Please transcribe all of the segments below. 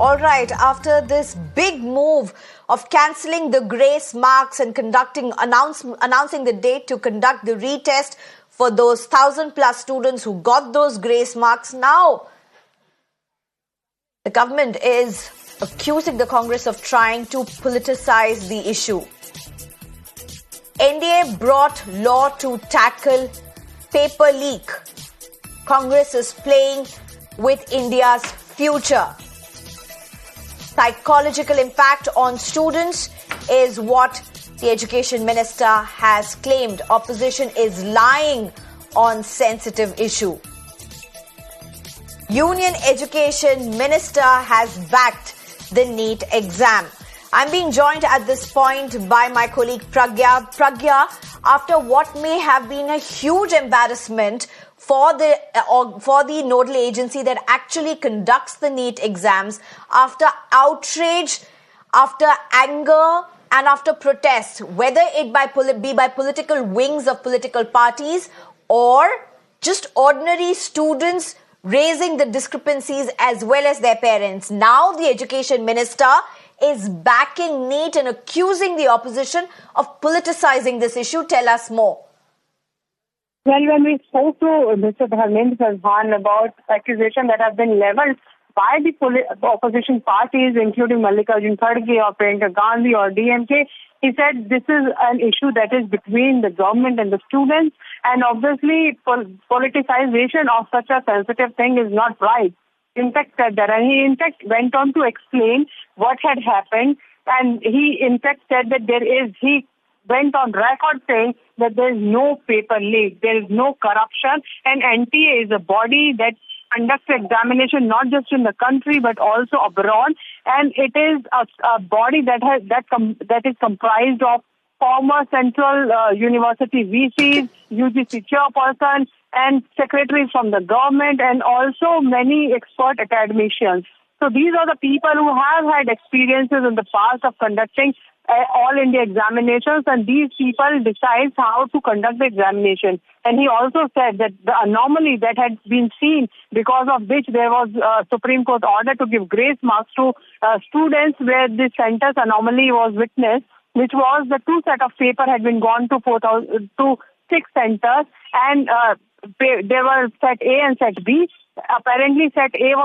All right, after this big move of cancelling the grace marks and announcing the date to conduct the retest for those 1,000+ students who got those grace marks, now the government is accusing the Congress of trying to politicize the issue. NDA brought law to tackle paper leak. Congress is playing with India's future. Psychological impact on students is what the Education Minister has claimed. Opposition is lying on sensitive issue. Union Education Minister has backed the NEET exam. I'm being joined at this point by my colleague Pragya. Pragya, after what may have been a huge embarrassment for the nodal agency that actually conducts the NEET exams, after outrage, after anger and after protests, whether it be by political wings of political parties or just ordinary students raising the discrepancies as well as their parents, now the Education Minister is backing NEET and accusing the opposition of politicizing this issue. Tell us more. Well, when we spoke to Mr. Dharmendra Pradhan about accusations that have been leveled by the opposition parties, including Mallikarjun Kharge or Priyanka Gandhi or DMK, he said this is an issue that is between the government and the students, and obviously politicization of such a sensitive thing is not right. In fact, said that, and he in fact went on to explain what had happened, and he in fact said that he went on record saying that there is no paper leak, there is no corruption, and NTA is a body that conducts examination not just in the country but also abroad, and it is a body that is comprised of former Central University VCs, UGC chairperson, and secretaries from the government, and also many expert academicians. So these are the people who have had experiences in the past of conducting all India examinations, and these people decide how to conduct the examination. And he also said that the anomaly that had been seen, because of which there was a Supreme Court order to give grace marks to students where this centers anomaly was witnessed, which was the two set of paper had been gone to 6 centers, and there were set A and set B. Apparently set A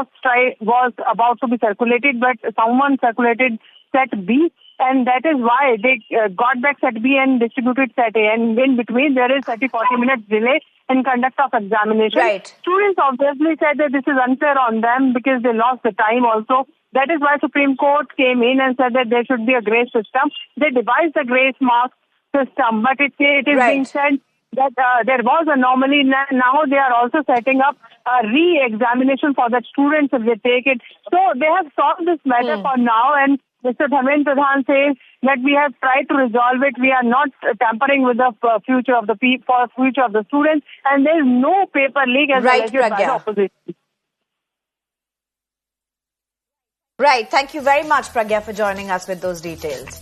was about to be circulated, but someone circulated set B, and that is why they got back set B and distributed set A, and in between there is 30-40 minutes delay in conduct of examination. Right. Students obviously said that this is unfair on them because they lost the time also. That is why Supreme Court came in and said that there should be a grace system. They devised the grace mark system, but it is being said that there was anomaly. Now they are also setting up a re-examination for the students if they take it. So they have solved this matter for now, and Mr. Dharmendra Pradhan says that we have tried to resolve it. We are not tampering with the future of the students, and there is no paper leak as alleged by the opposition. Right. Thank you very much, Pragya, for joining us with those details.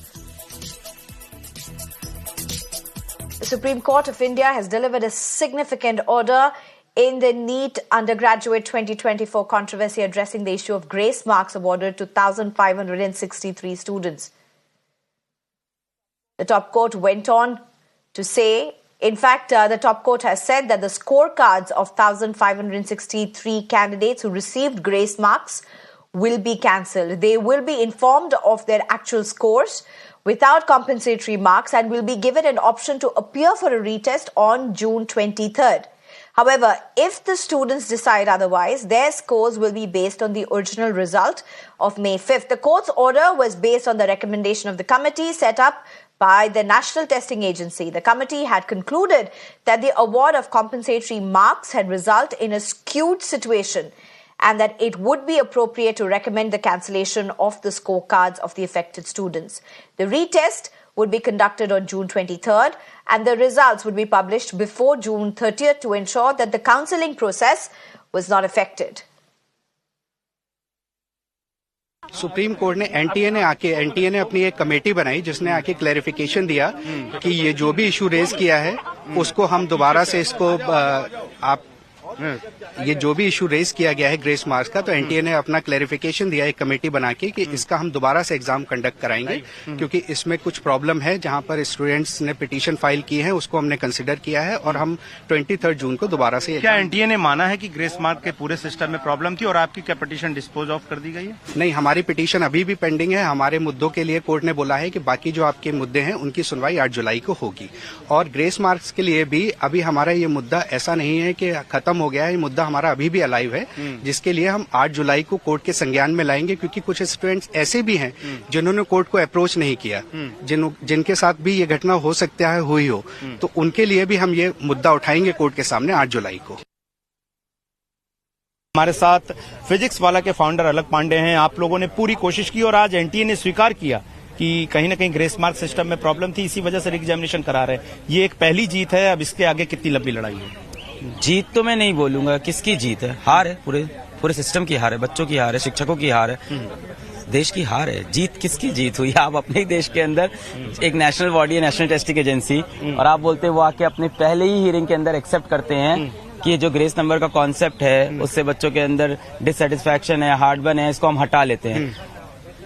The Supreme Court of India has delivered a significant order in the NEET undergraduate 2024 controversy, addressing the issue of grace marks awarded to 1,563 students. The top court went on to say, in fact, the top court has said that the scorecards of 1,563 candidates who received grace marks will be cancelled. They will be informed of their actual scores without compensatory marks and will be given an option to appear for a retest on June 23rd. However, if the students decide otherwise, their scores will be based on the original result of May 5th. The court's order was based on the recommendation of the committee set up by the National Testing Agency. The committee had concluded that the award of compensatory marks had resulted in a skewed situation and that it would be appropriate to recommend the cancellation of the scorecards of the affected students. The retest would be conducted on June 23rd and the results would be published before June 30th to ensure that the counselling process was not affected. Supreme court ने NTA ने अपनी एक committee बनाई जिसने आके clarification दिया कि ये जो भी इशू रेज किया है उसको हम दोबारा से इसको आप ये जो भी इशू रेज किया गया है ग्रेस मार्क्स का, तो एनटीए ने अपना क्लैरिफिकेशन दिया है एक कमेटी बना के कि इसका हम दोबारा से एग्जाम कंडक्ट कराएंगे, क्योंकि इसमें कुछ प्रॉब्लम है जहां पर स्टूडेंट्स ने पिटीशन फाइल की है, उसको हमने कंसिडर किया है और हम 23 जून को दोबारा से। क्या एनटीए ने माना है कि ग्रेस मार्क के पूरे सिस्टम में प्रॉब्लम थी और आपकी क्या पिटीशन डिस्पोज ऑफ कर दी गई है? नहीं, हमारी पिटीशन अभी भी पेंडिंग है। हमारे मुद्दों के लिए कोर्ट ने बोला है कि बाकी जो आपके मुद्दे हैं उनकी सुनवाई 8 जुलाई को होगी। और ग्रेस मार्क्स के लिए भी अभी हमारा ये मुद्दा ऐसा नहीं है कि खत्म हो गया है, ये मुद्दा हमारा अभी भी अलाइव है, जिसके लिए हम 8 जुलाई को कोर्ट के संज्ञान में लाएंगे, क्योंकि कुछ स्टूडेंट्स ऐसे भी हैं जिन्होंने कोर्ट को अप्रोच नहीं किया, जिनके साथ भी ये घटना हो सकता है हुई हो, तो उनके लिए भी हम ये मुद्दा उठाएंगे कोर्ट के सामने 8 जुलाई को। हमारे साथ फिजिक्स वाला के फाउंडर अलक पांडे हैं। आप लोगों ने पूरी कोशिश की और आज एनटीए ने स्वीकार किया कि कहीं ना कहीं ग्रेस मार्क सिस्टम में प्रॉब्लम थी, इसी वजह से एग्जामिनेशन करा रहे हैं। ये एक पहली जीत है, अब इसके आगे कितनी लंबी लड़ाई है? जीत तो मैं नहीं बोलूंगा, किसकी जीत है? हार है, पूरे सिस्टम की हार है, बच्चों की हार है, शिक्षकों की हार है, देश की हार है। जीत किसकी जीत हुई? आप अपने ही देश के अंदर एक नेशनल बॉडी है, नेशनल टेस्टिंग एजेंसी, और आप बोलते हैं वो आके अपने पहले ही हियरिंग के अंदर एक्सेप्ट करते हैं कि ये जो ग्रेस नंबर का कॉन्सेप्ट है उससे बच्चों के अंदर डिससेटिस्फैक्शन है, हार्डबर्न है, इसको हम हटा लेते हैं।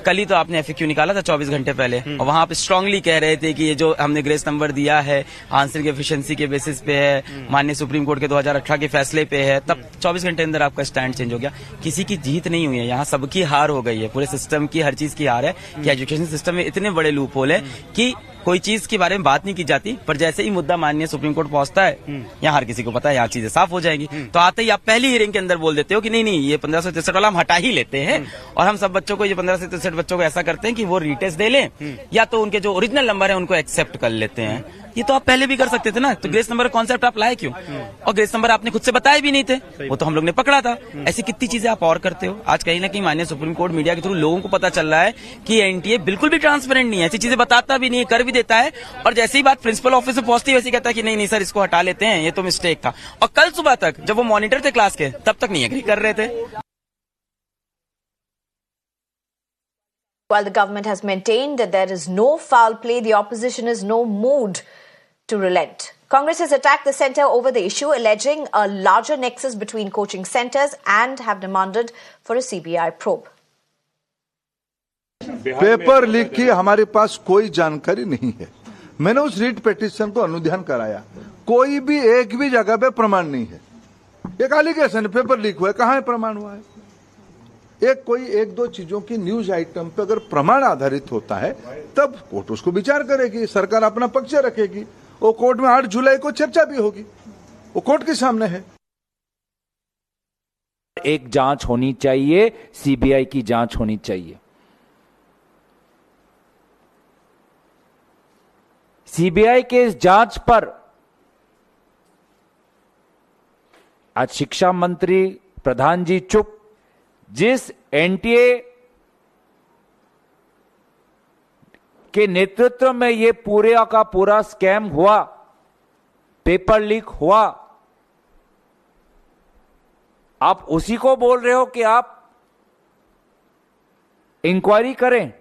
कल ही तो आपने एफएक्यू निकाला था 24 घंटे पहले, और वहां आप स्ट्रांगली कह रहे थे कि ये जो हमने ग्रेस नंबर दिया है आंसर की एफिशिएंसी के बेसिस पे है, माननीय सुप्रीम कोर्ट के 2018 के फैसले पे है। तब 24 घंटे अंदर आपका स्टैंड चेंज हो गया। किसी की जीत नहीं हुई है, यहाँ सबकी हार हो गई है, पूरे सिस्टम की, हर चीज की हार है कि एजुकेशन सिस्टम में इतने बड़े लूप होल है कि कोई चीज के बारे में बात नहीं की जाती, पर जैसे ही मुद्दा माननीय सुप्रीम कोर्ट पहुंचता है, यहाँ हर किसी को पता है यहाँ चीजें साफ हो जाएंगी। तो आते ही आप पहली हियरिंग के अंदर बोल देते हो कि नहीं ये 1563 वाला हम हटा ही लेते हैं, और हम सब बच्चों को, ये 1563 बच्चों को ऐसा करते हैं कि वो रीटेस्ट दे लें या तो उनके जो ओरिजिनल नंबर है उनको एक्सेप्ट कर लेते हैं। ये तो आप पहले भी कर सकते थे ना, तो ग्रेस नंबर कॉन्सेप्ट आप लाए क्यों? और ग्रेस नंबर आपने खुद से बताए भी नहीं थे, वो तो हम लोग ने पकड़ा था। ऐसी कितनी चीजें आप और करते हो। आज कहीं ना कहीं माननीय सुप्रीम कोर्ट मीडिया के थ्रू लोगों को पता चल रहा है कि एनटीए बिल्कुल भी ट्रांसपेरेंट नहीं है, ऐसी चीजें बताता भी नहीं है, कर भी देता है, और जैसे ही बात प्रिंसिपल ऑफिस में पहुंचती है वैसे कहता है कि नहीं सर इसको हटा लेते हैं, ये तो मिस्टेक था। और कल सुबह तक जब वो मॉनिटर थे क्लास के, तब तक नहीं एग्री कर रहे थे। While the government has maintained that there is no foul play, the opposition is no mood to relent. Congress has attacked the centre over the issue, alleging a larger nexus between coaching centres and have demanded for a CBI probe. Paper leak की हमारे पास कोई जानकारी नहीं है। मैंने उस REET petition को अनुध्यान कराया, कोई भी एक भी जगह पे प्रमाण नहीं है। एक एलिगेशन पेपर लीक हुआ है, कहाँ प्रमाण हुआ है? एक दो चीजों की न्यूज आइटम पे अगर प्रमाण आधारित होता है तब कोर्ट उसको विचार करेगी, सरकार अपना पक्ष रखेगी, वो कोर्ट में 8 जुलाई को चर्चा भी होगी, वो कोर्ट के सामने है। एक जांच होनी चाहिए, सीबीआई की जांच होनी चाहिए। सीबीआई के इस जांच पर आज शिक्षा मंत्री प्रधान जी चुप, जिस एनटीए के नेतृत्व में ये पूरे का पूरा स्कैम हुआ, पेपर लीक हुआ, आप उसी को बोल रहे हो कि आप इंक्वायरी करें,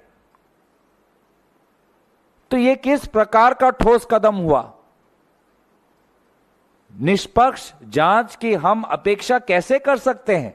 तो ये किस प्रकार का ठोस कदम हुआ? निष्पक्ष जांच की हम अपेक्षा कैसे कर सकते हैं?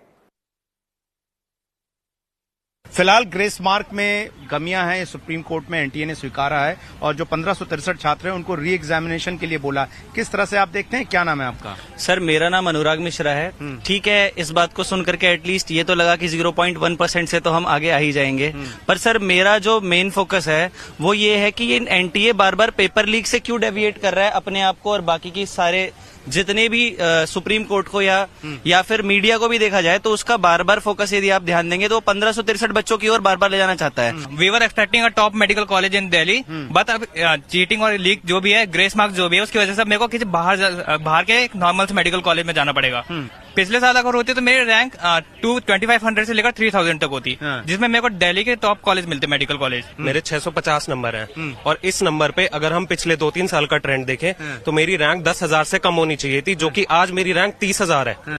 फिलहाल ग्रेस मार्क में कमियां हैं, सुप्रीम कोर्ट में एनटीए ने स्वीकारा है, और जो 1563 छात्र हैं उनको री एग्जामिनेशन के लिए बोला। किस तरह से आप देखते हैं? क्या नाम है आपका? सर मेरा नाम अनुराग मिश्रा है। ठीक है, इस बात को सुनकर के एटलीस्ट ये तो लगा कि 0.1% से तो हम आगे आ ही जाएंगे, पर सर मेरा जो मेन फोकस है वो ये है कि ये एनटीए बार बार पेपर लीक से क्यों डेविएट कर रहा है अपने आप को, और बाकी की सारे जितने भी सुप्रीम कोर्ट को या फिर मीडिया को भी देखा जाए तो उसका बार बार फोकस यदि आप ध्यान देंगे तो 1563 बच्चों की ओर बार बार ले जाना चाहता है। We were expecting a top medical college in Delhi, but अब चीटिंग और लीक जो भी है, ग्रेस मार्क्स जो भी है, उसकी वजह से मेरे को किसी बाहर के एक नॉर्मल से मेडिकल कॉलेज में जाना पड़ेगा। पिछले साल अगर होती तो मेरी रैंक 2500 से लेकर 3000 तक होती, जिसमें मेरे को दिल्ली के टॉप कॉलेज मिलते, मेडिकल कॉलेज। मेरे 650 नंबर हैं, और इस नंबर पे अगर हम पिछले 2-3 साल का ट्रेंड देखें तो मेरी रैंक 10,000 से कम होनी चाहिए थी, जो कि आज मेरी रैंक 30,000 है।